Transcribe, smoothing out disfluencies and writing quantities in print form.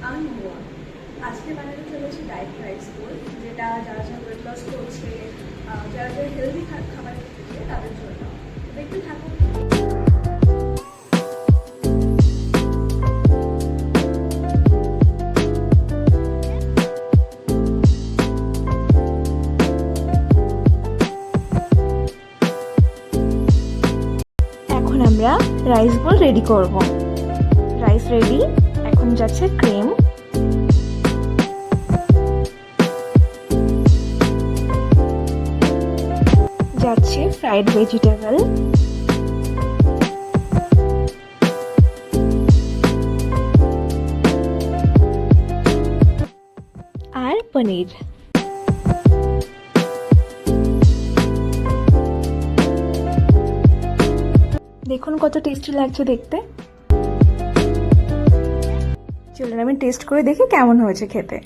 আমি মহুয়া। আজকে বানাতে চলেছি ডায়েট রাইস বোল, যেটা যারা যারা ওয়েট লস করছে, যারা যারা হেলদি খাবার খেতে তাদের জন্য। দেখতে থাকুন। এখন আমরা রাইস বল রেডি করব। রাইস রেডি, এখন যাচ্ছে ক্রিম, যাচ্ছে ফ্রাইড ভেজিটেবল, আর পনির। দেখুন কত টেস্টি লাগছে দেখতে। চলুন আমি টেস্ট করে দেখি কেমন হয়েছে খেতে।